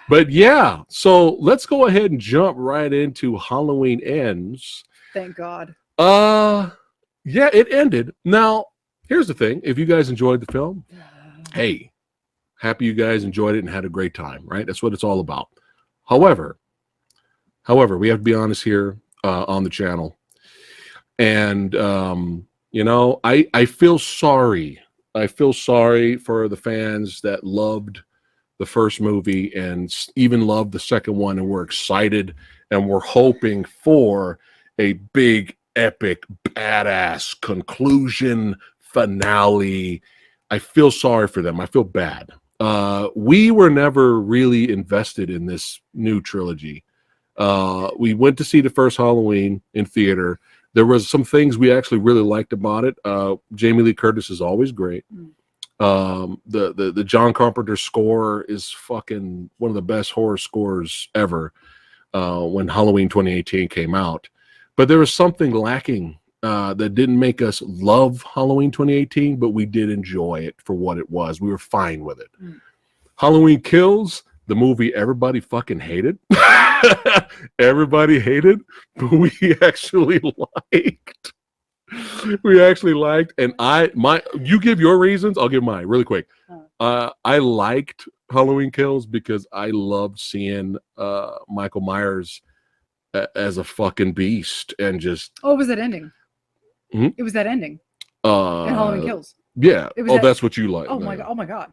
But yeah, so let's go ahead and jump right into Halloween Ends. Thank God. Yeah, it ended. Now, here's the thing. If you guys enjoyed the film, hey, happy you guys enjoyed it and had a great time, right? That's what it's all about. However, we have to be honest here on the channel. And, I feel sorry. I feel sorry for the fans that loved the first movie and even loved the second one and were excited and were hoping for a big, epic, badass conclusion finale. I feel sorry for them. I feel bad. We were never really invested in this new trilogy. We went to see the first Halloween in theater. There was some things we actually really liked about it. Jamie Lee Curtis is always great. The John Carpenter score is fucking one of the best horror scores ever. When Halloween 2018 came out, but there was something lacking that didn't make us love Halloween 2018, but we did enjoy it for what it was. We were fine with it. Halloween Kills, the movie everybody fucking hated. Everybody hated, but we actually liked. And you give your reasons, I'll give mine really quick. I liked Halloween Kills because I loved seeing Michael Myers as a fucking beast and just. Oh, it was that ending. It was that ending. In Halloween Kills. Yeah. That's what you like. Oh my god. Oh my god.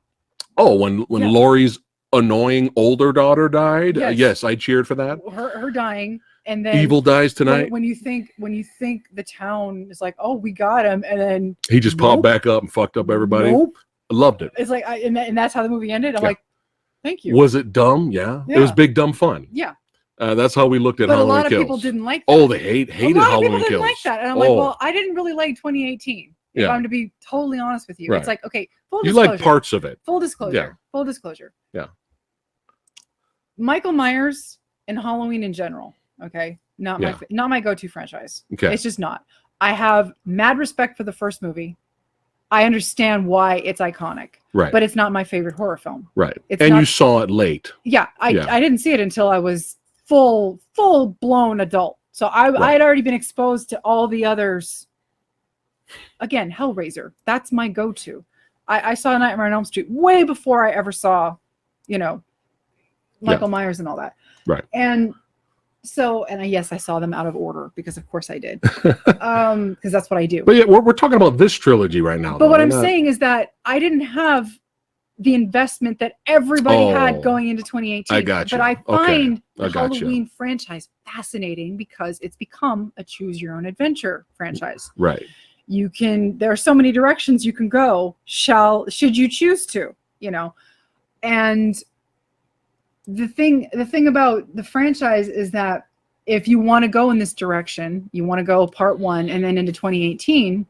Oh, when Laurie's annoying older daughter died. Yes, I cheered for that. Her dying, and then Evil dies tonight. When you think the town is like, oh, we got him, and then he just popped back up and fucked up everybody. Nope. I loved it. It's like, and that's how the movie ended. I'm like, thank you. Was it dumb? Yeah. It was big dumb fun. Yeah. That's how we looked at but Halloween Kills. But a lot of people didn't like that. Oh, they hated Halloween Kills. A lot of people didn't like that. And I'm like, well, I didn't really like 2018. If I'm to be totally honest with you. Right. It's like, okay, full disclosure. You like parts of it. Full disclosure. Yeah. Full disclosure. Yeah. Michael Myers and Halloween in general, okay? Not my go-to franchise. Okay. It's just not. I have mad respect for the first movie. I understand why it's iconic. Right. But it's not my favorite horror film. Right. You saw it late. Yeah. I didn't see it until I was full-blown adult. So I had already been exposed to all the others. Again, Hellraiser. That's my go-to. I saw Nightmare on Elm Street way before I ever saw, Michael Myers and all that. Right. And so, yes, I saw them out of order because of course I did. Because that's what I do. But yeah, we're talking about this trilogy right now. But what I'm saying is that I didn't have the investment that everybody had going into 2018. I got you. But I find the Halloween franchise fascinating because it's become a choose your own adventure franchise. Right. There are so many directions you can go, should you choose to, and the thing about the franchise is that if you want to go in this direction, you want to go part 1 and then into 2018,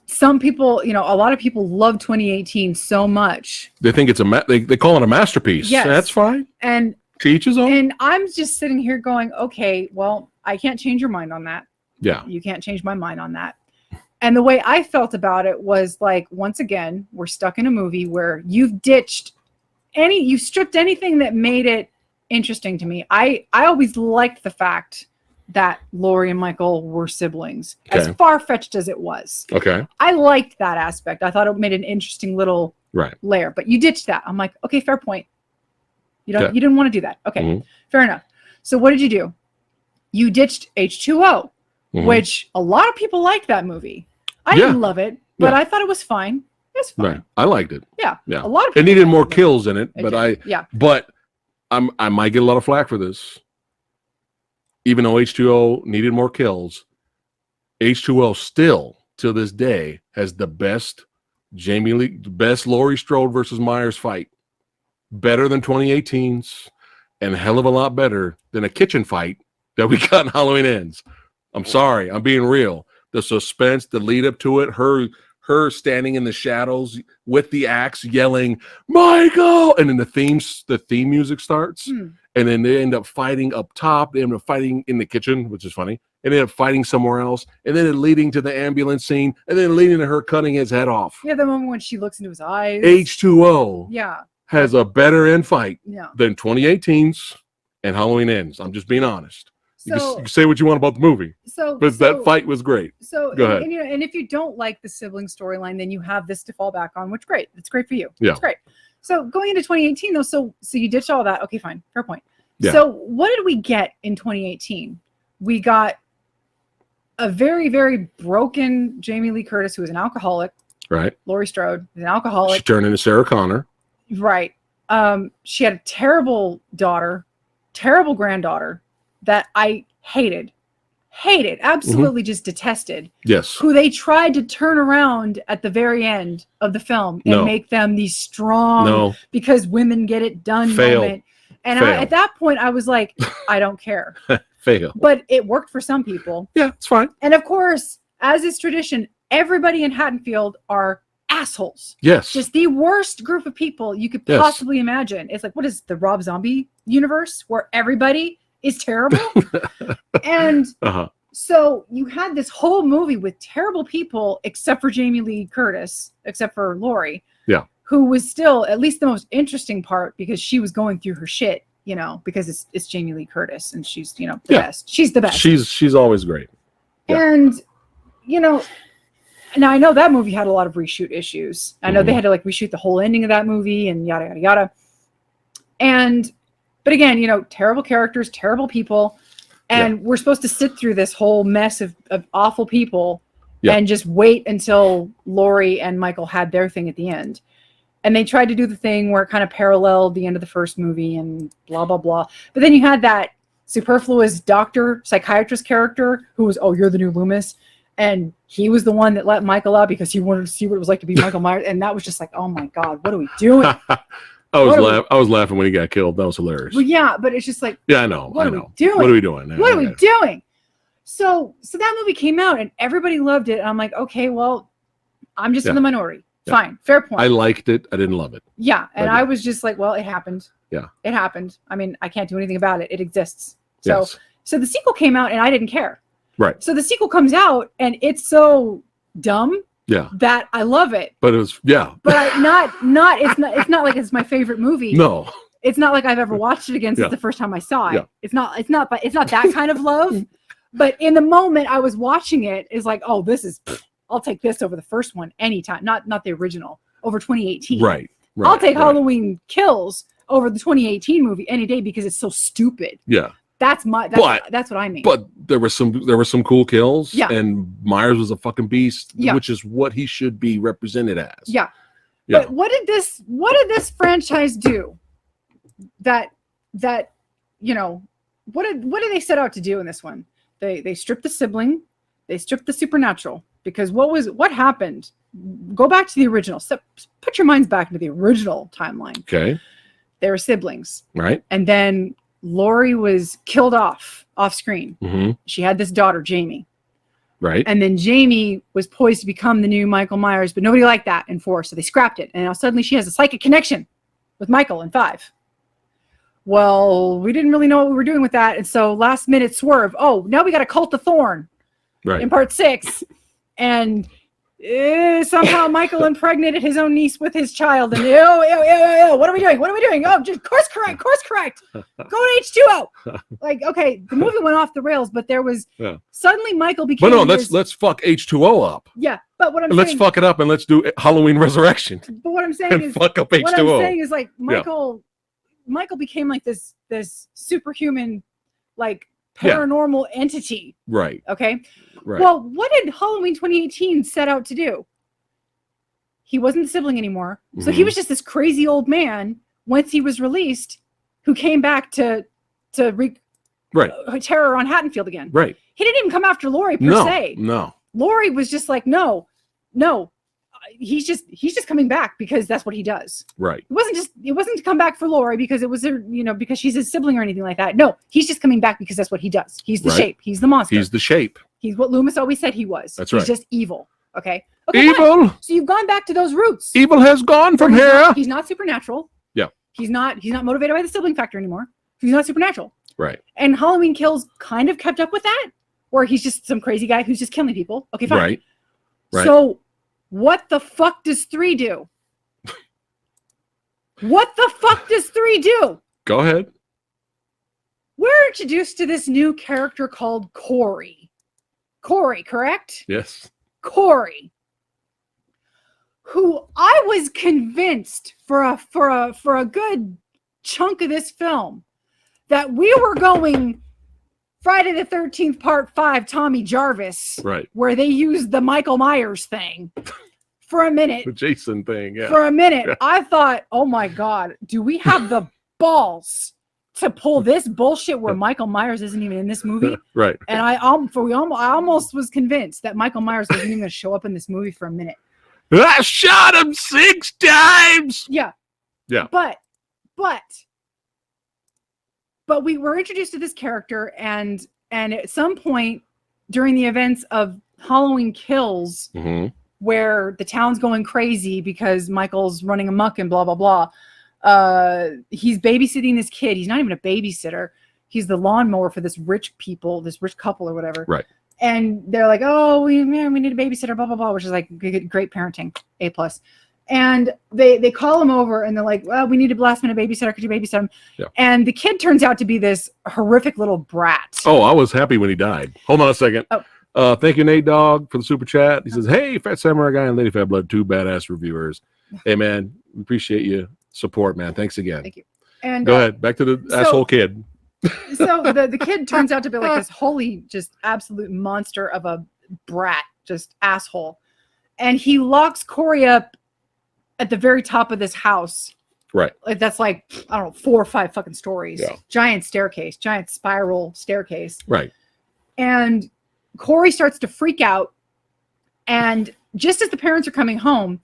some people, a lot of people love 2018 so much. They think it's they call it a masterpiece. Yes. That's fine. And to each his own. And I'm just sitting here going, okay, well, I can't change your mind on that. Yeah. You can't change my mind on that. And the way I felt about it was like, once again, we're stuck in a movie where you've stripped anything that made it interesting to me. I always liked the fact that Laurie and Michael were siblings, as far-fetched as it was. Okay. I liked that aspect. I thought it made an interesting little layer, but you ditched that. I'm like, okay, fair point. You didn't want to do that. Okay, fair enough. So what did you do? You ditched H2O, which a lot of people liked that movie. I didn't love it, but I thought it was fine. It's fine. Right. I liked it. Yeah. Yeah. A lot of people it needed more kills in it, but But I might get a lot of flack for this. Even though H2O needed more kills, H2O still to this day has the best Laurie Strode versus Myers fight. Better than 2018's and a hell of a lot better than a kitchen fight that we got in Halloween Ends. I'm sorry, I'm being real. The suspense, the lead up to it, her standing in the shadows with the axe yelling, Michael! And then the theme music starts. And then they end up fighting up top. They end up fighting in the kitchen, which is funny. And they end up fighting somewhere else. And then it leading to the ambulance scene. And then leading to her cutting his head off. Yeah, the moment when she looks into his eyes. H2O. Yeah. has a better end fight Yeah. than 2018's and Halloween Ends. I'm just being honest. You So can say what you want about the movie, so but that fight was great. So Go ahead. And, you know, and if you don't like the sibling storyline, then you have this to fall back on, which great. It's great for you. Yeah. It's great. So going into 2018 though, so you ditched all that. Okay, fine. Fair point. Yeah. So what did we get in 2018? We got a very, very broken Jamie Lee Curtis, who was an alcoholic. Right. Laurie Strode is an alcoholic. She turned into Sarah Connor. Right. She had a terrible daughter, terrible granddaughter that I hated, absolutely just detested. Yes. Who they tried to turn around at the very end of the film and make them these strong, because women get it done moment. And at that point, I was like, I don't care. Fail. But it worked for some people. Yeah, it's fine. And of course, as is tradition, everybody in Haddonfield are assholes. Yes. Just the worst group of people you could possibly imagine. It's like, what is the Rob Zombie universe where everybody is terrible? And so you had this whole movie with terrible people, except for Jamie Lee Curtis, except for Laurie. Yeah. Who was still at least the most interesting part, because she was going through her shit, you know, because it's Jamie Lee Curtis and she's, you know, the best. She's the best. She's always great. Yeah. And, you know, now I know that movie had a lot of reshoot issues. I know they had to like reshoot the whole ending of that movie and yada, yada, yada. And, but again, you know, terrible characters, terrible people. And we're supposed to sit through this whole mess of awful people and just wait until Laurie and Michael had their thing at the end. And they tried to do the thing where it kind of paralleled the end of the first movie and blah, blah, blah. But then you had that superfluous doctor, psychiatrist character who was, oh, you're the new Loomis. And he was the one that let Michael out because he wanted to see what it was like to be Michael Myers. And that was just like, oh my God, what are we doing? I was laughing when he got killed. That was hilarious. Well, yeah, but it's just like, yeah, I know. What are we doing? What are we doing? What are we doing? So that movie came out and everybody loved it. And I'm like, okay, well, I'm just in the minority. Fine, fair point. I liked it. I didn't love it. Yeah, and I was just like, well, it happened. Yeah, it happened. I mean, I can't do anything about it. It exists. So, so the sequel came out and I didn't care. Right. So the sequel comes out and it's so dumb. Yeah. That I love it. But it was But it's not like it's my favorite movie. No. It's not like I've ever watched it again since the first time I saw it. Yeah. It's not that kind of love. But in the moment I was watching it, it's like, oh, this is. I'll take this over the first one anytime. Not the original, over 2018. Right. I'll take Halloween Kills over the 2018 movie any day because it's so stupid. Yeah. That's what I mean. But there were some cool kills. Yeah. And Myers was a fucking beast, which is what he should be represented as. Yeah. But what did this franchise do? That you know, what did they set out to do in this one? They stripped the sibling, they stripped the supernatural. Because what happened? Go back to the original. So put your minds back into the original timeline. Okay. They were siblings. Right. And then Laurie was killed off screen. Mm-hmm. She had this daughter, Jamie. Right. And then Jamie was poised to become the new Michael Myers, but nobody liked that in 4, so they scrapped it. And now suddenly she has a psychic connection with Michael in 5. Well, we didn't really know what we were doing with that. And so last minute swerve. Oh, now we got a Cult of Thorn. Right. In part 6. And somehow Michael impregnated his own niece with his child. And what are we doing? What are we doing? Oh, just course correct. Go to H2O. Like, okay, the movie went off the rails, but there was suddenly Michael became. But no, let's fuck H2O up. Yeah, but what I'm saying, let's fuck it up and let's do Halloween Resurrection. But what I'm saying is fuck up H2O. What I'm saying is like Michael became like this superhuman, like paranormal entity. Right. Okay. Right. Well, what did Halloween 2018 set out to do? He wasn't the sibling anymore. So he was just this crazy old man once he was released who came back to wreak terror on Haddonfield again. Right. He didn't even come after Laurie per se. No. Laurie was just like, no. He's just coming back because that's what he does. Right. It wasn't to come back for Laurie because it was because she's his sibling or anything like that. No, he's just coming back because that's what he does. He's the shape. He's the monster. He's the shape. He's what Loomis always said he was. That's right. He's just evil. Okay. Evil. Fine. So you've gone back to those roots. Evil has gone from here. He's not supernatural. Yeah. He's not motivated by the sibling factor anymore. He's not supernatural. Right. And Halloween Kills kind of kept up with that, where he's just some crazy guy who's just killing people. Okay, fine. Right. Right. So what the fuck does 3 do? What the fuck does 3 do? Go ahead. We're introduced to this new character called Corey. Corey, correct? Yes. Corey, who I was convinced for a good chunk of this film that we were going Friday the 13th Part 5 Tommy Jarvis, Right. where they used the Michael Myers thing for a minute. The Jason thing, yeah. For a minute, Yeah. I thought, oh my God, do we have the balls to pull this bullshit where Michael Myers isn't even in this movie? Right. And I almost was convinced that Michael Myers wasn't even going to show up in this movie for a minute. I shot him 6 times. Yeah. Yeah. But we were introduced to this character, and at some point during the events of Halloween Kills, Mm-hmm. where the town's going crazy because Michael's running amok and blah blah blah, he's babysitting this kid. He's not even a babysitter. He's the lawnmower for this rich couple or whatever. Right. And they're like, oh, we need a babysitter, blah blah blah, which is like great parenting, A+. And they call him over and they're like, well, we need a last minute babysitter. Could you babysit him? Yeah. And the kid turns out to be this horrific little brat. Oh, I was happy when he died. Hold on a second. Oh. Thank you, Nate Dogg, for the super chat. He says, hey, Phat Samurai Guy and Lady Phatblood, 2 badass reviewers. Hey, man, we appreciate you support, man. Thanks again. Thank you. And Go ahead. Back to the asshole kid. So the kid turns out to be like this holy, just absolute monster of a brat, just asshole. And he locks Corey up at the very top of this house. Right. Like that's like, I don't know, 4 or 5 fucking stories. Yeah. Giant staircase, giant spiral staircase. Right. And Corey starts to freak out. And just as the parents are coming home,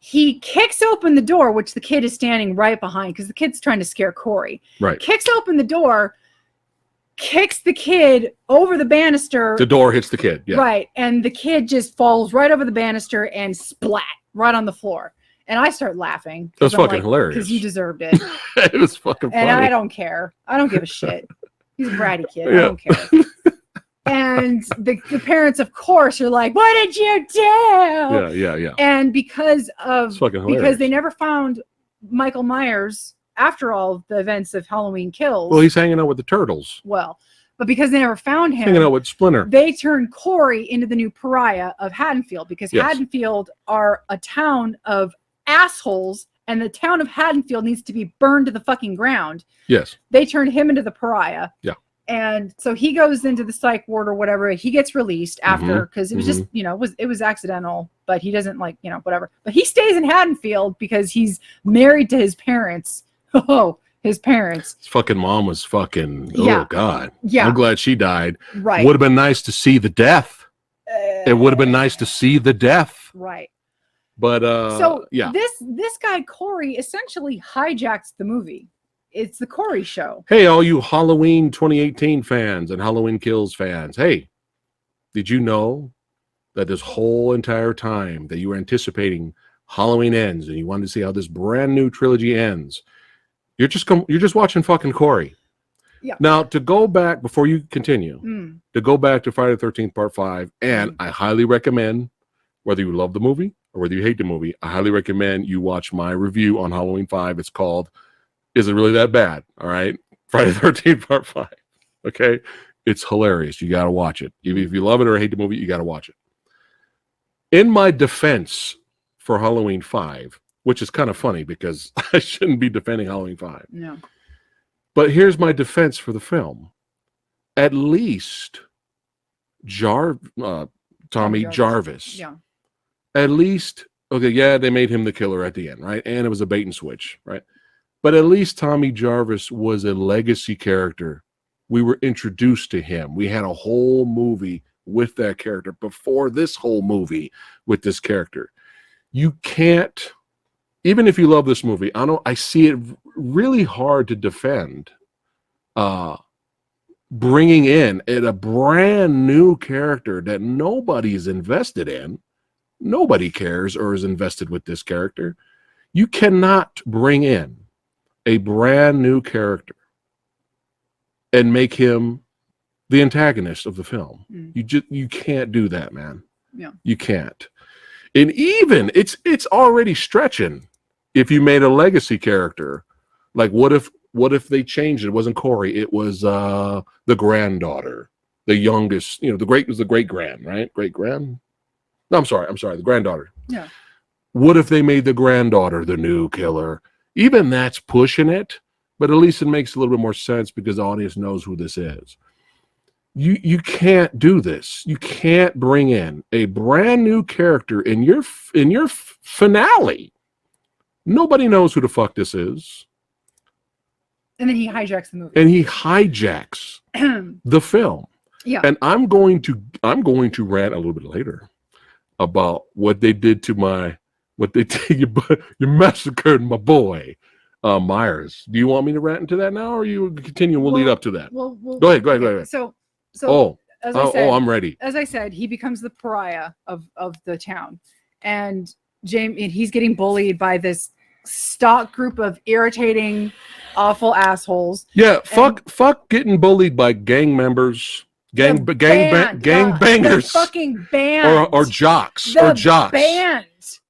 he kicks open the door, which the kid is standing right behind because the kid's trying to scare Corey. Right. Kicks open the door, kicks the kid over the banister. The door hits the kid. Yeah. Right. And the kid just falls right over the banister and splat right on the floor. And I start laughing. That was fucking hilarious. Because you deserved it. It was fucking funny. And I don't care. I don't give a shit. He's a bratty kid. Yeah. I don't care. And the parents, of course, are like, what did you do? Yeah. And because they never found Michael Myers after all the events of Halloween Kills. Well, he's hanging out with the turtles. Well, but because they never found him, Hanging out with Splinter. they turned Corey into the new pariah of Haddonfield because Yes. Haddonfield are a town of assholes and the town of Haddonfield needs to be burned to the fucking ground. Yes. They turned him into the pariah. Yeah. And so he goes into the psych ward or whatever. He gets released after because it was just, it was accidental, but he doesn't whatever. But he stays in Haddonfield because he's married to his parents. Oh, his parents. His fucking mom was fucking, Yeah. oh, God. Yeah. I'm glad she died. Right. Would have been nice to see the death. It would have been nice to see the death. Right. But, So yeah. this guy, Corey, essentially hijacks the movie. It's the Corey show. Hey, all you Halloween 2018 fans and Halloween Kills fans. Hey, did you know that this whole entire time that you were anticipating Halloween ends and you wanted to see how this brand new trilogy ends, you're just watching fucking Corey. Yeah. Now, to go back, before you continue, to go back to Friday the 13th Part 5, and I highly recommend, whether you love the movie or whether you hate the movie, I highly recommend you watch my review on Halloween 5. It's called Is It Really That Bad? All right. Friday the 13th Part 5. Okay. It's hilarious. You got to watch it. Even if you love it or hate the movie, you got to watch it. In my defense for Halloween 5, which is kind of funny because I shouldn't be defending Halloween 5. No. But here's my defense for the film. At least Tommy Jarvis. Yeah. At least, okay, yeah, they made him the killer at the end, right? And it was a bait and switch, right? But at least Tommy Jarvis was a legacy character. We were introduced to him. We had a whole movie with that character before this whole movie with this character. You can't, even if you love this movie, I see it really hard to defend bringing in a brand new character that nobody's invested in. Nobody cares or is invested with this character. You cannot bring in a brand new character and make him the antagonist of the film. You can't do that, man. Yeah. You can't. And even it's already stretching if you made a legacy character, like what if they changed it? It wasn't Corey, it was the granddaughter, the youngest, the great was the great grand, right? Great grand. No, I'm sorry, the granddaughter. Yeah. What if they made the granddaughter the new killer? Even that's pushing it, but at least it makes a little bit more sense because the audience knows who this is. You can't do this. You can't bring in a brand new character in your finale. Nobody knows who the fuck this is. And then he hijacks the movie. And he hijacks the film. Yeah. And I'm going to rant a little bit later about what they did to you massacred my boy Myers. Do you want me to rant into that now, or you continue? We'll lead up to that. Go ahead. So as I said, I'm ready. As I said, he becomes the pariah of the town, and he's getting bullied by this stock group of irritating, awful assholes. Yeah, fuck getting bullied by gang members, gang bangers, fucking band, or jocks,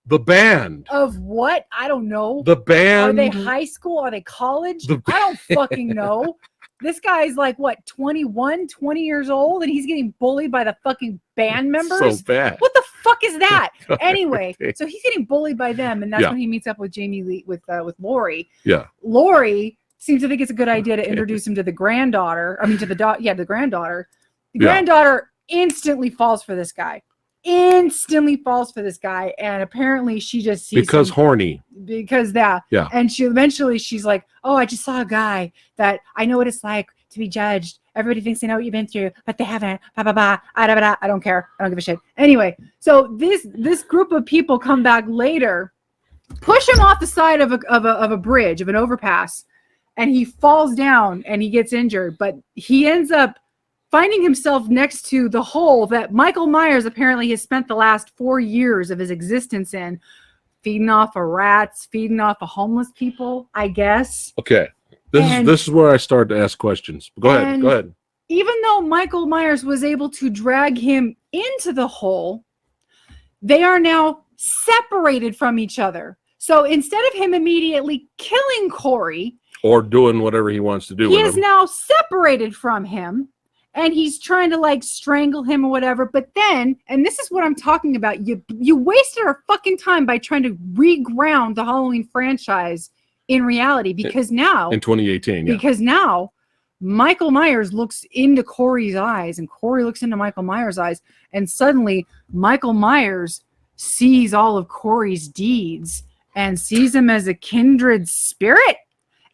The band of what? I don't know. The band. Are they high school? Are they college? I don't fucking know. This guy's like, what, 21, 20 years old, and he's getting bullied by the fucking band members? So bad. What the fuck is that? Anyway, so he's getting bullied by them, and that's when he meets up with Jamie Lee, with Lori. Yeah. Lori seems to think it's a good idea to introduce him to the granddaughter. I mean, to the granddaughter. The granddaughter instantly falls for this guy. And apparently she just sees horny. And she's like, oh, I just saw a guy that I know what it's like to be judged. Everybody thinks they know what you've been through, but they haven't. I don't care. I don't give a shit. Anyway, so this group of people come back later, push him off the side of a bridge, of an overpass, and he falls down and he gets injured, but he ends up finding himself next to the hole that Michael Myers apparently has spent the last 4 years of his existence in, feeding off of rats, feeding off of homeless people, I guess. Okay. This is where I start to ask questions. Go ahead. Even though Michael Myers was able to drag him into the hole, they are now separated from each other. So instead of him immediately killing Corey, or doing whatever he wants to do, he is now separated from him. And he's trying to like strangle him or whatever. But then, and this is what I'm talking about, you wasted our fucking time by trying to reground the Halloween franchise in reality, because now in 2018, because now Michael Myers looks into Corey's eyes and Corey looks into Michael Myers' eyes, and suddenly Michael Myers sees all of Corey's deeds and sees him as a kindred spirit,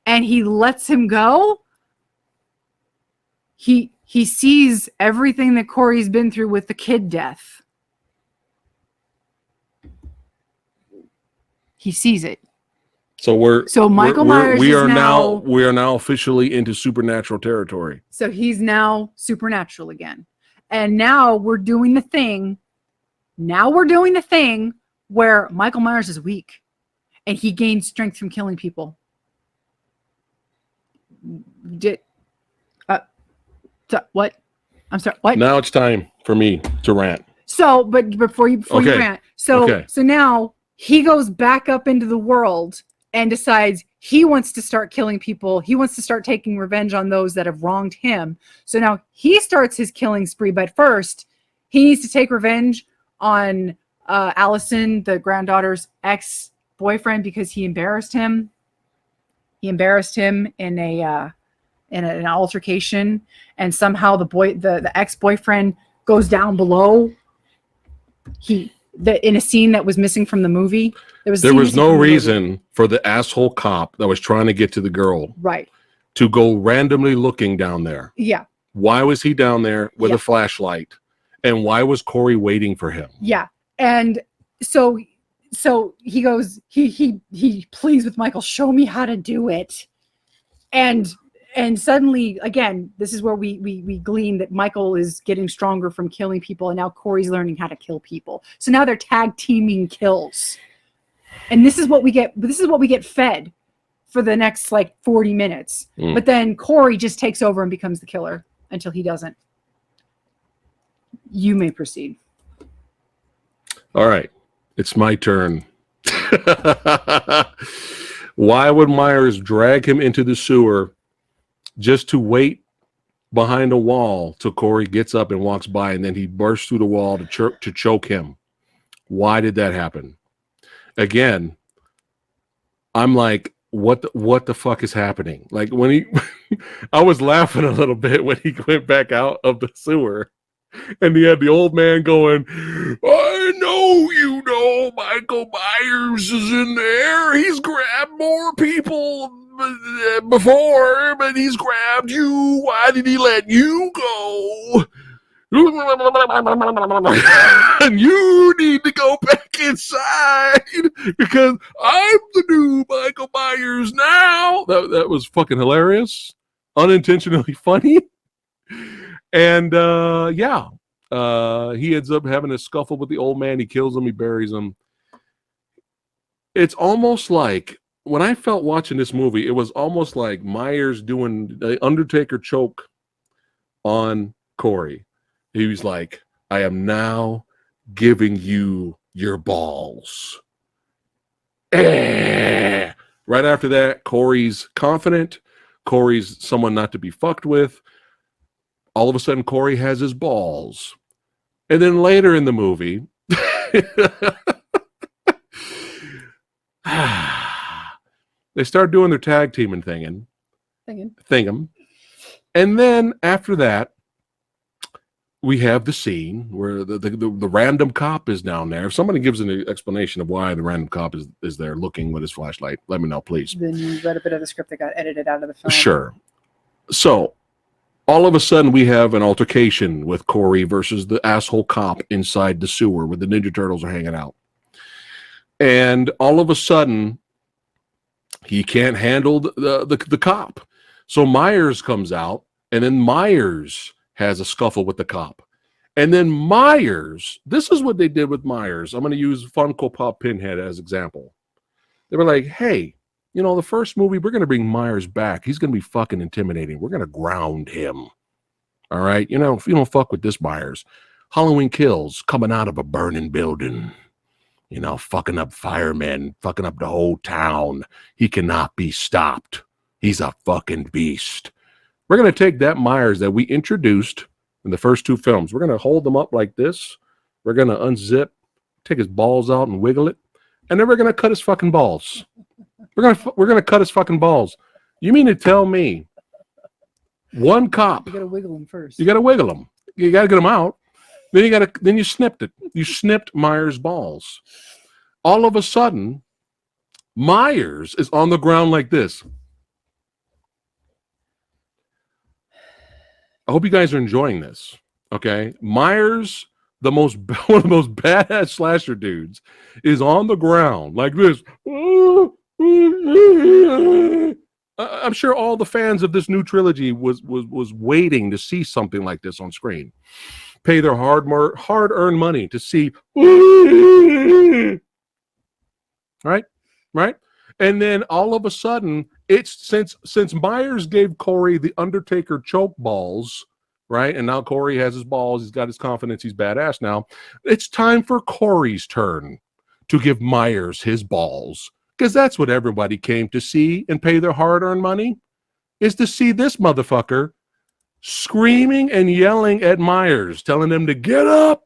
and he lets him go. He sees everything that Corey's been through with the kid death. He sees it. So Michael Myers we are now officially into supernatural territory. So he's now supernatural again. And now we're doing the thing. Where Michael Myers is weak and he gains strength from killing people. What? I'm sorry. What? Now it's time for me to rant. So, but before you rant, so now he goes back up into the world and decides he wants to start killing people. He wants to start taking revenge on those that have wronged him. So now he starts his killing spree, but first he needs to take revenge on Allison, the granddaughter's ex-boyfriend, because he embarrassed him. He embarrassed him in an altercation, and somehow the ex-boyfriend goes down below. In a scene that was missing from the movie. There was no reason for the asshole cop that was trying to get to the girl to go randomly looking down there. Yeah. Why was he down there with a flashlight? And why was Corey waiting for him? Yeah. And so he goes, he pleads with Michael, show me how to do it. And suddenly, again, this is where we glean that Michael is getting stronger from killing people, and now Corey's learning how to kill people. So now they're tag teaming kills, and this is what we get. This is what we get fed for the next 40 minutes. But then Corey just takes over and becomes the killer until he doesn't. You may proceed. All right, it's my turn Why would Myers drag him into the sewer just to wait behind a wall till Corey gets up and walks by, and then he bursts through the wall to choke him? Why did that happen? Again, I'm like, what the fuck is happening? Like when he, I was laughing a little bit when he went back out of the sewer, and he had the old man going, I know you know Michael Myers is in there. He's grabbed more people before, but he's grabbed you. Why did he let you go? And you need to go back inside because I'm the new Michael Myers now. That was fucking hilarious, unintentionally funny. And he ends up having a scuffle with the old man. He kills him. He buries him. It's almost like, when I felt watching this movie, it was almost like Myers doing the Undertaker choke on Corey. He was like, I am now giving you your balls. Right after that, Corey's confident. Corey's someone not to be fucked with. All of a sudden, Corey has his balls. And then later in the movie, they start doing their tag teaming thinging. And then after that, we have the scene where the random cop is down there. If somebody gives an explanation of why the random cop is there looking with his flashlight, let me know, please. Then you read a bit of the script that got edited out of the film. Sure. So all of a sudden we have an altercation with Corey versus the asshole cop inside the sewer where the Ninja Turtles are hanging out. And all of a sudden he can't handle the cop. So Myers comes out, and then Myers has a scuffle with the cop. And then Myers, this is what they did with Myers. I'm going to use Funko Pop Pinhead as example. They were like, hey, you know, the first movie, we're going to bring Myers back. He's going to be fucking intimidating. We're going to ground him. All right? You know, if you don't fuck with this Myers, Halloween Kills coming out of a burning building, you know, fucking up firemen, fucking up the whole town. He cannot be stopped. He's a fucking beast. We're going to take that Myers that we introduced in the first two films. We're going to hold them up like this. We're going to unzip, take his balls out and wiggle it. And then we're going to cut his fucking balls. We're going to cut his fucking balls. You mean to tell me one cop? You got to wiggle them first. You got to wiggle them. You got to get them out. Then you snipped it. You snipped Myers' balls. All of a sudden, Myers is on the ground like this. I hope you guys are enjoying this. Okay, Myers, one of the most badass slasher dudes, is on the ground like this. I'm sure all the fans of this new trilogy was waiting to see something like this on screen. Pay their hard-earned money to see. Right? And then all of a sudden, it's since Myers gave Corey the Undertaker choke balls, right? And now Corey has his balls. He's got his confidence. He's badass now. It's time for Corey's turn to give Myers his balls, because that's what everybody came to see and pay their hard-earned money, is to see this motherfucker screaming and yelling at Myers, telling him to get up,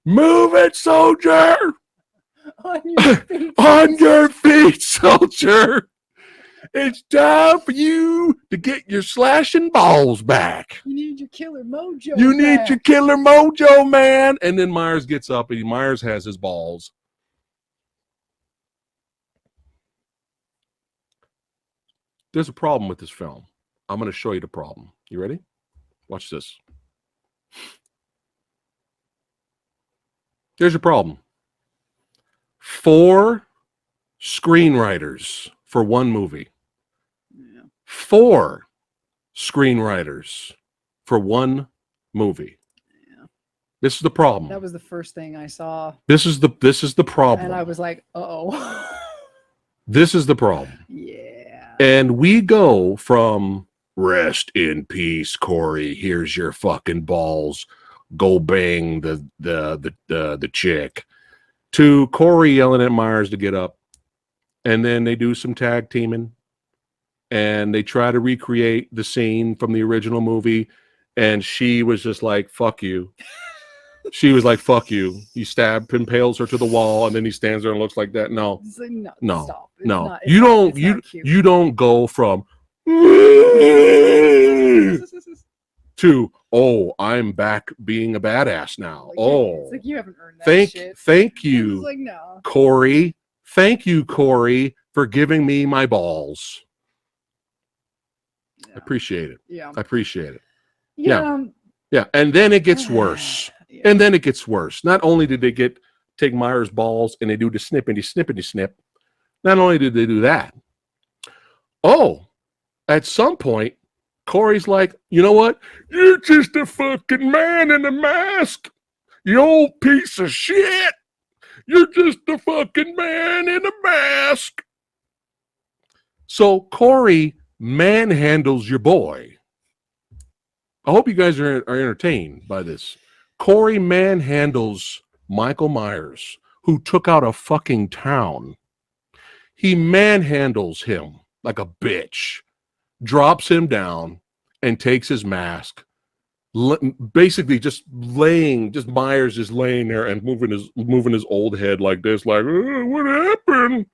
move it, soldier. On your feet, soldier. It's time for you to get your slashing balls back. You need your killer mojo. You need your killer mojo, man. And then Myers gets up, and Myers has his balls. There's a problem with this film. I'm going to show you the problem. You ready? Watch this. Here's your problem. 4 screenwriters for one movie. Yeah. 4 screenwriters for one movie. Yeah. This is the problem. That was the first thing I saw. This is the problem. And I was like, uh-oh. This is the problem. Yeah. And we go from rest in peace, Corey. Here's your fucking balls. Go bang the chick. To Corey yelling at Myers to get up. and then they do some tag teaming, and they try to recreate the scene from the original movie, and she was just like, fuck you. She was like, fuck you. He impales her to the wall, and then he stands there and looks like that. No, Like, no, no, stop. It's no. not, You don't, you don't go from to, oh, I'm back being a badass now. Like, Oh, it's like you haven't earned that shit. Thank It's you, like, no. Corey. Thank you, Corey, for giving me my balls. Yeah. I appreciate it. Yeah. I appreciate it. Yeah. Yeah. And then it gets worse. Yeah. And then it gets worse. Not only did they take Myers' balls and they do the snippity snip. Not only did they do that. Oh, at some point, Corey's like, you know what? You're just a fucking man in a mask. You old piece of shit. You're just a fucking man in a mask. So Corey manhandles your boy. I hope you guys are entertained by this. Corey manhandles Michael Myers, who took out a fucking town. He manhandles him like a bitch, drops him down, and takes his mask. Basically, Myers is laying there and moving his old head like this, like, what happened?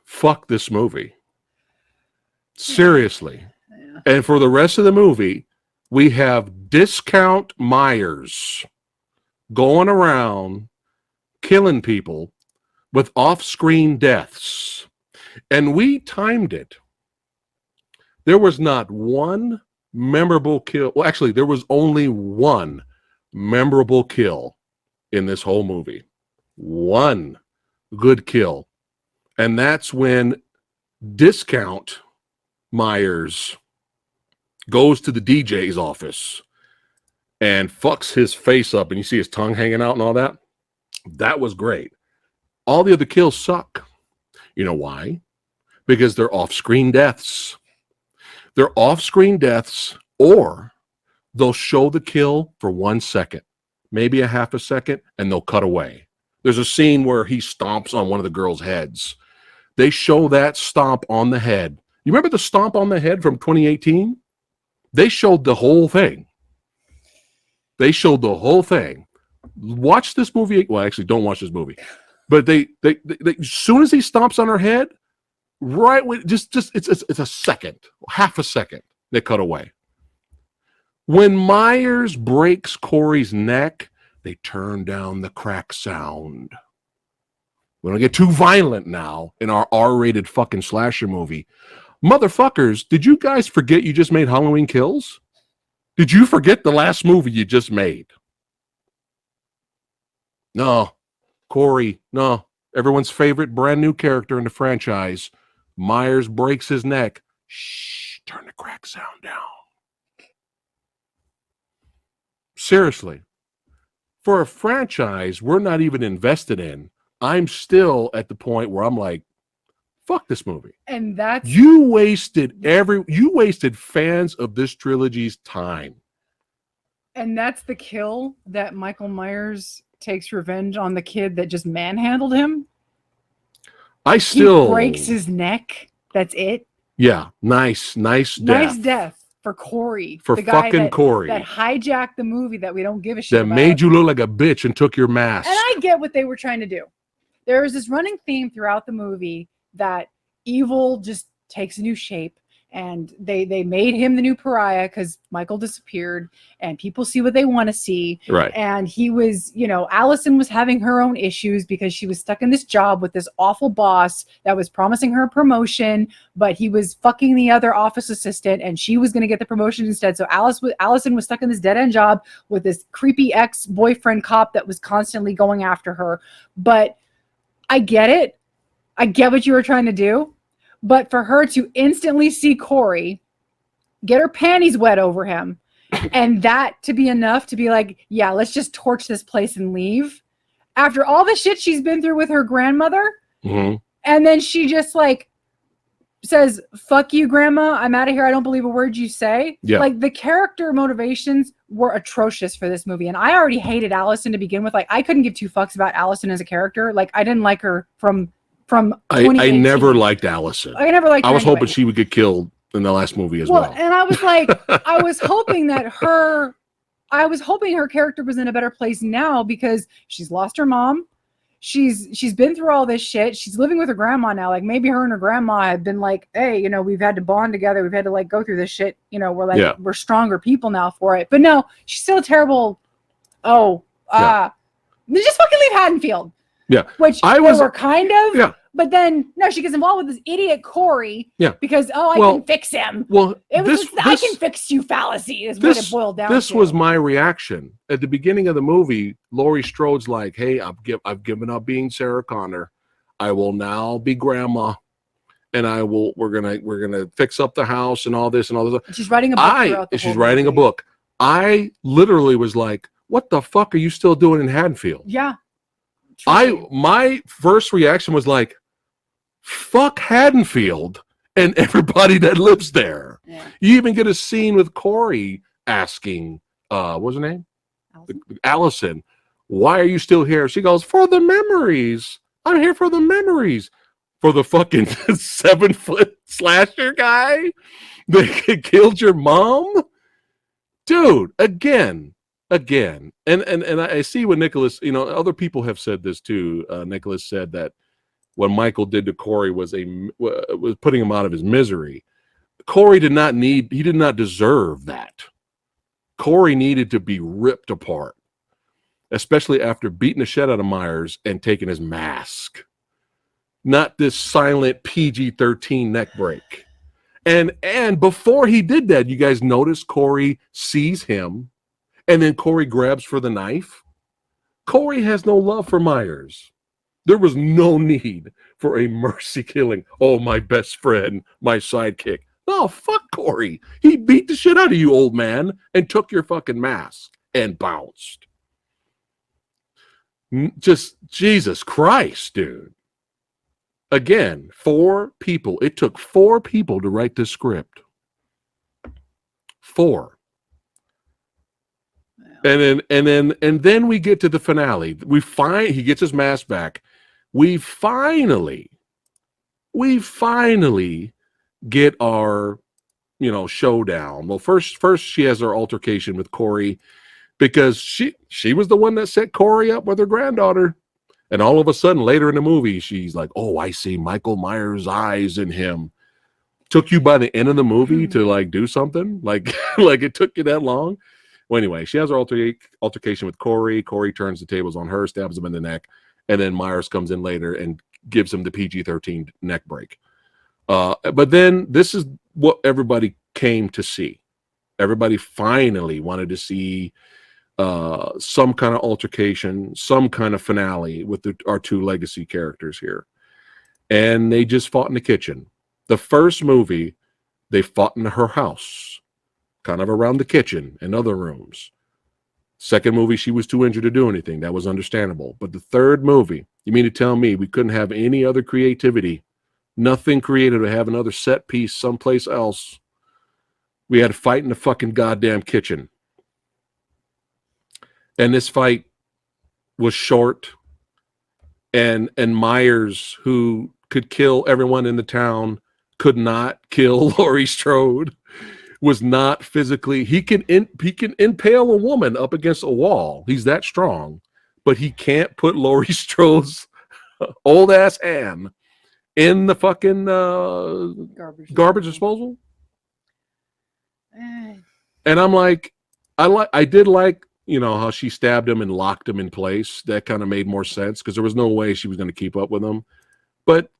Fuck this movie. Seriously. Yeah. And for the rest of the movie, we have Discount Myers going around killing people with off-screen deaths. And we timed it. There was not one memorable kill. Well, actually, there was only one memorable kill in this whole movie. One good kill. And that's when Discount Myers goes to the DJ's office and fucks his face up, and you see his tongue hanging out and all that. That was great. All the other kills suck. You know why? Because they're off-screen deaths. They're off-screen deaths, or they'll show the kill for 1 second, maybe a half a second, and they'll cut away. There's a scene where he stomps on one of the girls' heads. They show that stomp on the head. You remember the stomp on the head from 2018? They showed the whole thing. Watch this movie. Well, actually, don't watch this movie. But they as soon as he stomps on her head, right when it's a second, half a second, they cut away. When Myers breaks Corey's neck, they turn down the crack sound. We don't get too violent now in our R-rated fucking slasher movie. Motherfuckers, did you guys forget you just made Halloween Kills? Did you forget the last movie you just made? No. Corey, no. Everyone's favorite brand new character in the franchise. Myers breaks his neck. Shh, turn the crack sound down. Seriously. For a franchise we're not even invested in, I'm still at the point where I'm like, fuck this movie. And that's you wasted fans of this trilogy's time. And that's the kill that Michael Myers takes revenge on the kid that just manhandled him. He breaks his neck. That's it. Yeah, nice death for Corey. For the guy fucking Corey. That hijacked the movie that we don't give a shit that about. made you look like a bitch and took your mask. And I get what they were trying to do. There was this running theme throughout the movie that evil just takes a new shape, and they made him the new pariah because Michael disappeared, and people see what they want to see. Right. And he was, Allison was having her own issues because she was stuck in this job with this awful boss that was promising her a promotion, but he was fucking the other office assistant, and she was going to get the promotion instead. So Allison was stuck in this dead-end job with this creepy ex-boyfriend cop that was constantly going after her. But I get it. I get what you were trying to do. But for her to instantly see Corey, get her panties wet over him, and that to be enough to be like, yeah, let's just torch this place and leave. After all the shit she's been through with her grandmother, mm-hmm. and then she just like says, "Fuck you, grandma, I'm out of here, I don't believe a word you say." Yeah. Like, the character motivations were atrocious for this movie, and I already hated Allison to begin with. Like, I couldn't give two fucks about Allison as a character. Like, I didn't like her from I never liked Allison. I never liked her. I was anyway. hoping she would get killed in the last movie as well. And I was like, I was hoping her character was in a better place now, because she's lost her mom. She's been through all this shit. She's living with her grandma now. Like, maybe her and her grandma have been like, hey, you know, we've had to bond together. We've had to like go through this shit. You know, we're like, we're stronger people now for it. But no, she's still a terrible. Just fucking leave Haddonfield. Yeah. Which were kind of. Yeah. But then, no, she gets involved with this idiot Corey. Yeah. Because, I can fix him. Well, it was I can fix you fallacy is what it boiled down to. This was my reaction. At the beginning of the movie, Laurie Strode's like, hey, I've given up being Sarah Connor. I will now be grandma. And we're gonna fix up the house and all this and all this. She's writing a book. She's writing a book. I literally was like, what the fuck are you still doing in Haddonfield? Yeah. My first reaction was like, fuck Haddonfield and everybody that lives there. Yeah. You even get a scene with Corey asking, what was her name? Allison, why are you still here? She goes, for the memories. I'm here for the memories. For the fucking 7-foot slasher guy that killed your mom? Dude, again. And I see what Nicholas, you know, other people have said this too. Nicholas said that what Michael did to Corey was putting him out of his misery. Corey did not deserve that. Corey needed to be ripped apart, especially after beating the shit out of Myers and taking his mask. Not this silent PG-13 neck break. And before he did that, you guys notice Corey sees him, and then Corey grabs for the knife. Corey has no love for Myers. There was no need for a mercy killing. Oh, my best friend, my sidekick. No, fuck Corey. He beat the shit out of you, old man, and took your fucking mask and bounced. Just Jesus Christ, dude. Again, 4 people. It took 4 people to write this script. 4. And then we get to the finale. He gets his mask back. We finally get our, you know, showdown. Well, first she has her altercation with Corey because she was the one that set Corey up with her granddaughter. And all of a sudden, later in the movie, she's like, oh, I see Michael Myers' eyes in him. Took you by the end of the movie to like do something? Like it took you that long? Well, anyway, she has her altercation with Corey. Corey turns the tables on her, stabs him in the neck. And then Myers comes in later and gives him the PG-13 neck break. But then this is what everybody came to see. Everybody finally wanted to see some kind of altercation, some kind of finale with our 2 legacy characters here. And they just fought in the kitchen. The first movie, they fought in her house, kind of around the kitchen and other rooms. Second movie, she was too injured to do anything. That was understandable. But the third movie, you mean to tell me we couldn't have any other creativity, nothing creative to have another set piece someplace else? We had to fight in the fucking goddamn kitchen. And this fight was short. And Myers, who could kill everyone in the town, could not kill Laurie Strode. Was not physically. He can impale a woman up against a wall. He's that strong, but he can't put Laurie Strode's old ass hand in the fucking garbage disposal. And I'm like, I did like, you know, how she stabbed him and locked him in place. That kind of made more sense because there was no way she was going to keep up with him. But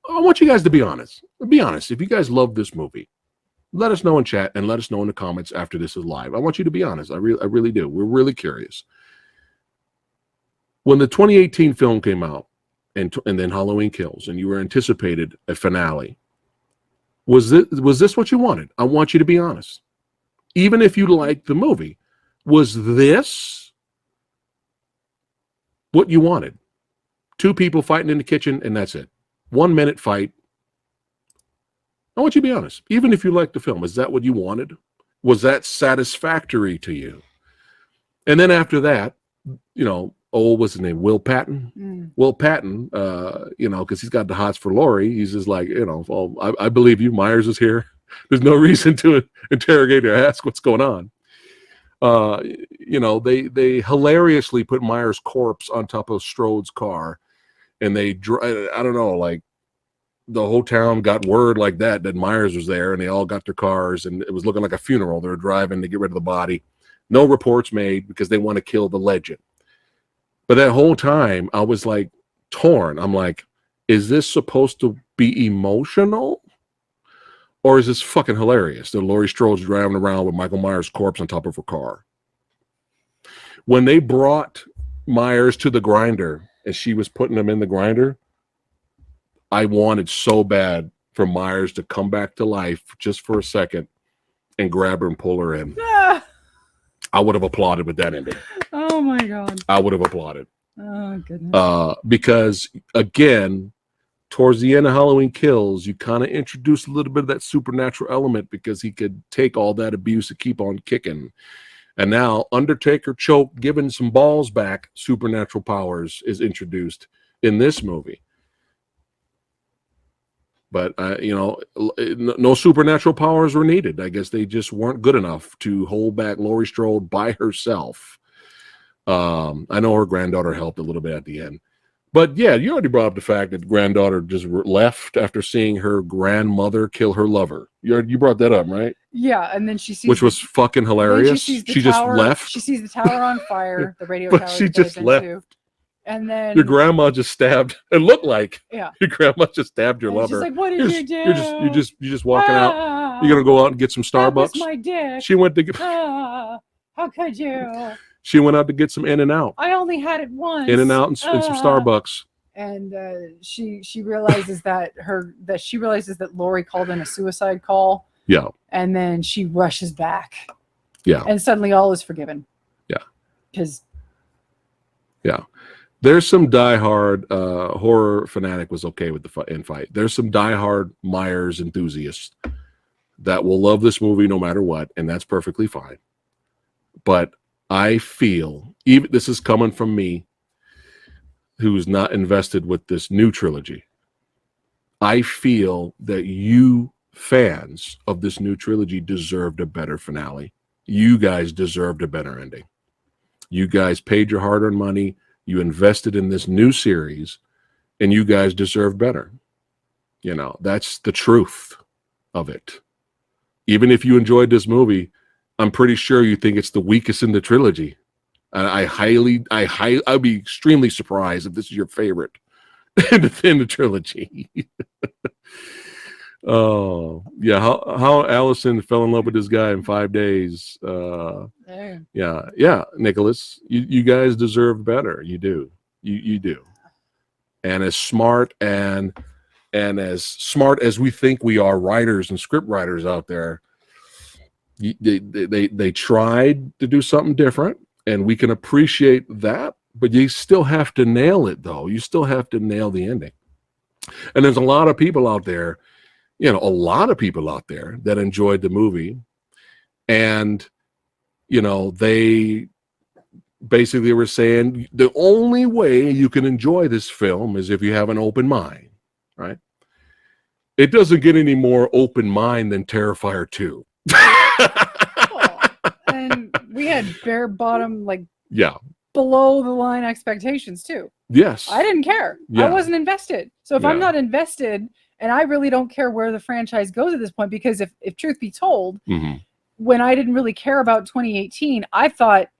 I want you guys to be honest. Be honest. If you guys love this movie, let us know in chat and let us know in the comments after this is live. I want you to be honest. I really do. We're really curious. When the 2018 film came out and then Halloween Kills and you were anticipated a finale, was this what you wanted? I want you to be honest. Even if you liked the movie, was this what you wanted? 2 people fighting in the kitchen and that's it. 1-minute fight. I want you to be honest. Even if you like the film, is that what you wanted? Was that satisfactory to you? And then after that, what's his name? Will Patton? Will Patton, because he's got the hots for Laurie. He's just like, well, I believe you. Myers is here. There's no reason to interrogate or ask what's going on. They hilariously put Myers' corpse on top of Strode's car, and I don't know, like the whole town got word like that Myers was there, and they all got their cars, and it was looking like a funeral. They were driving to get rid of the body. No reports made because they want to kill the legend. But that whole time, I was like torn. I'm like, is this supposed to be emotional? Or is this fucking hilarious that Laurie Strode's driving around with Michael Myers' corpse on top of her car? When they brought Myers to the grinder and she was putting him in the grinder, I wanted so bad for Myers to come back to life just for a second and grab her and pull her in. I would have applauded with that ending. Oh my God. I would have applauded. Oh goodness. Because again, towards the end of Halloween Kills, you kind of introduce a little bit of that supernatural element because he could take all that abuse and keep on kicking. And now Undertaker choke, giving some balls back, supernatural powers is introduced in this movie. But, no supernatural powers were needed. I guess they just weren't good enough to hold back Laurie Strode by herself. I know her granddaughter helped a little bit at the end. But, yeah, you already brought up the fact that the granddaughter just left after seeing her grandmother kill her lover. You brought that up, right? Yeah, and then she sees... Which was fucking hilarious. She just left. She sees the tower on fire, the radio but tower. She just left. Into. And then your grandma just stabbed. It looked like your grandma just stabbed your lover. She's like, "What did you do? You're just walking out. You're gonna go out and get some Starbucks." That was my dick. She went to get. How could you? She went out to get some In-N-Out. I only had it once. In-N-Out and some Starbucks. And she realizes that Laurie called in a suicide call. Yeah. And then she rushes back. Yeah. And suddenly all is forgiven. Yeah. Because. Yeah. There's some diehard horror fanatic was okay with the fight. There's some diehard Myers enthusiasts that will love this movie no matter what, and that's perfectly fine. But I feel, even this is coming from me, who's not invested with this new trilogy, I feel that you fans of this new trilogy deserved a better finale. You guys deserved a better ending. You guys paid your hard-earned money. You invested in this new series, and you guys deserve better. That's the truth of it. Even if you enjoyed this movie, I'm pretty sure you think it's the weakest in the trilogy. And I'd be extremely surprised if this is your favorite in the trilogy. Oh, yeah. How Allison fell in love with this guy in 5 days. Yeah. Nicholas, you guys deserve better. You do. You do. And as smart and as smart as we think we are, writers and script writers out there, they tried to do something different, and we can appreciate that. But you still have to nail it, though. You still have to nail the ending. And there's a lot of people out there. That enjoyed the movie, and they basically were saying the only way you can enjoy this film is if you have an open mind, right? It doesn't get any more open mind than Terrifier 2. And we had bare bottom, below the line expectations too. Yes. I didn't care. I wasn't invested. So if I'm not invested, and I really don't care where the franchise goes at this point, because if truth be told, when I didn't really care about 2018, I thought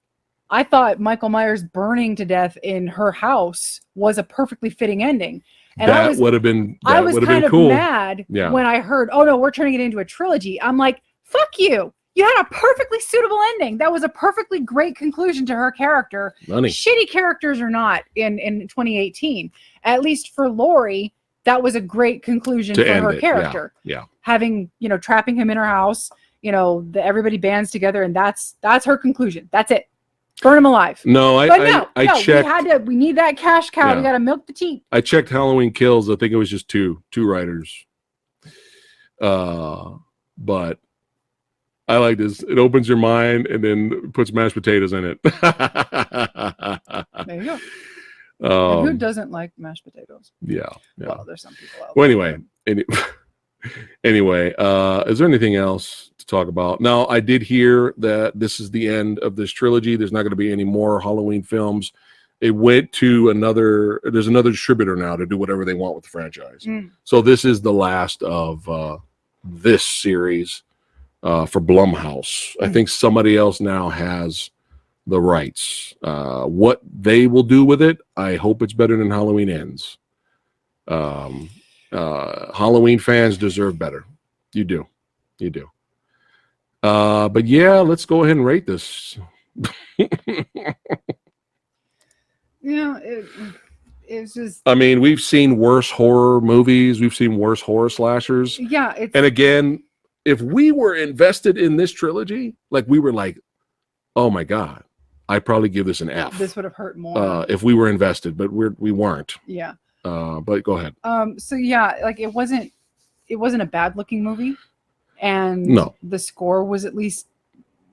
Michael Myers burning to death in her house was a perfectly fitting ending. And that would have been cool. I was kind of mad when I heard, "Oh no, we're turning it into a trilogy." I'm like, fuck you. You had a perfectly suitable ending. That was a perfectly great conclusion to her character. Shitty characters or not in 2018. At least for Laurie, that was a great conclusion for her character. Yeah. Having, trapping him in her house, everybody bands together, and that's her conclusion. That's it. burn them alive. No, But no, I no, checked. we need that cash cow. Yeah. We got to milk the teat. I checked Halloween Kills. I think it was just two writers. But I like this. It opens your mind and then puts mashed potatoes in it. There you go. And who doesn't like mashed potatoes? Yeah. Well, there's some people out Well, there. anyway, is there anything else to talk about? Now, I did hear that this is the end of this trilogy. There's not going to be any more Halloween films. It went to there's another distributor now to do whatever they want with the franchise. So this is the last of this series for Blumhouse. I think somebody else now has the rights. What they will do with it, I hope it's better than Halloween Ends. Halloween fans deserve better. You do. But yeah, let's go ahead and rate this. It's just. I mean, we've seen worse horror movies. We've seen worse horror slashers. Yeah. And again, if we were invested in this trilogy, like we were like, oh my God, I'd probably give this an F. This would have hurt more. If we were invested, but we weren't. Yeah. But go ahead. So yeah, like it wasn't a bad looking movie, and no, the score was at least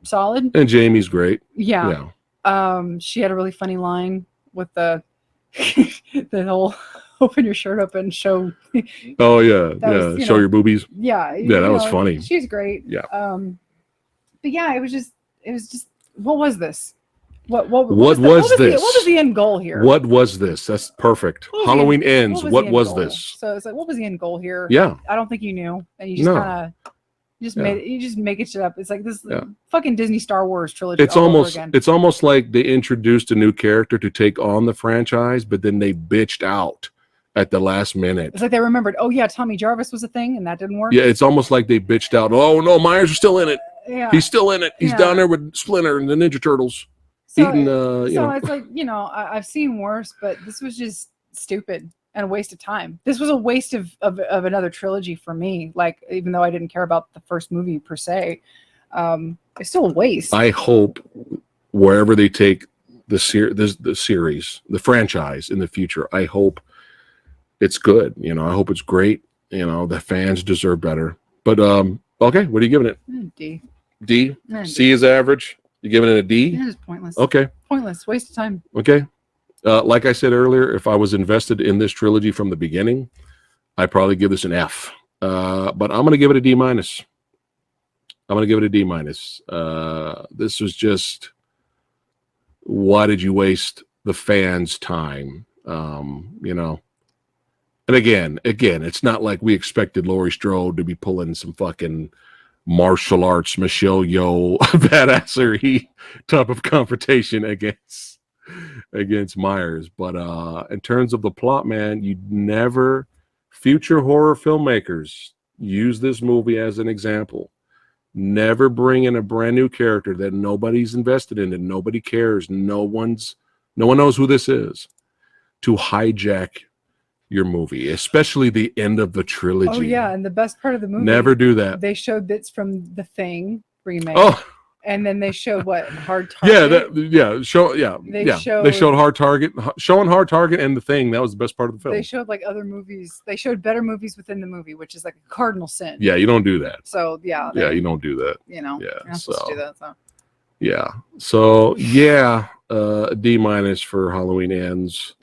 solid. And Jamie's great. Yeah. She had a really funny line with the whole open your shirt up and show. Oh yeah, show your boobies. Yeah, that was funny. She's great. Yeah. But yeah, it was just what was this? What was the end goal here? What was this? That's perfect. Halloween Ends. What was this? So it's like, what was the end goal here? Yeah. I don't think you knew, and you just kind of you just make it shit up. It's like this fucking Disney Star Wars trilogy. It's almost like they introduced a new character to take on the franchise, but then they bitched out at the last minute. It's like they remembered, oh yeah, Tommy Jarvis was a thing, and that didn't work. Yeah, it's almost like they bitched out. Oh no, Myers is still in it. Yeah. He's still in it. He's down there with Splinter and the Ninja Turtles. So, eating, it's like, I've seen worse, but this was just stupid and a waste of time. This was a waste of another trilogy for me. Like, even though I didn't care about the first movie per se, it's still a waste. I hope wherever they take the series, the franchise in the future, I hope it's good. I hope it's great. The fans deserve better. But okay, what are you giving it? D. D. C is average. You're giving it a D? It is pointless. Okay. Pointless. Waste of time. Okay. Like I said earlier, if I was invested in this trilogy from the beginning, I'd probably give this an F. But I'm going to give it a D minus. This was just, why did you waste the fans' time? And again, it's not like we expected Laurie Strode to be pulling some fucking martial arts Michelle Yeoh badassery type of confrontation against Myers. But in terms of the plot, man, future horror filmmakers use this movie as an example. Never bring in a brand new character that nobody's invested in and nobody cares. No one knows who this is, to hijack your movie, especially the end of the trilogy. Oh yeah, and the best part of the movie. Never do that. They showed bits from The Thing remake. Oh. And then they showed Hard Target. They showed Hard Target, showing Hard Target and The Thing. That was the best part of the film. They showed other movies. They showed better movies within the movie, which is like a cardinal sin. Yeah, you don't do that. So yeah. You don't do that. You're not supposed to do that. So. Yeah. So yeah, D minus for Halloween Ends.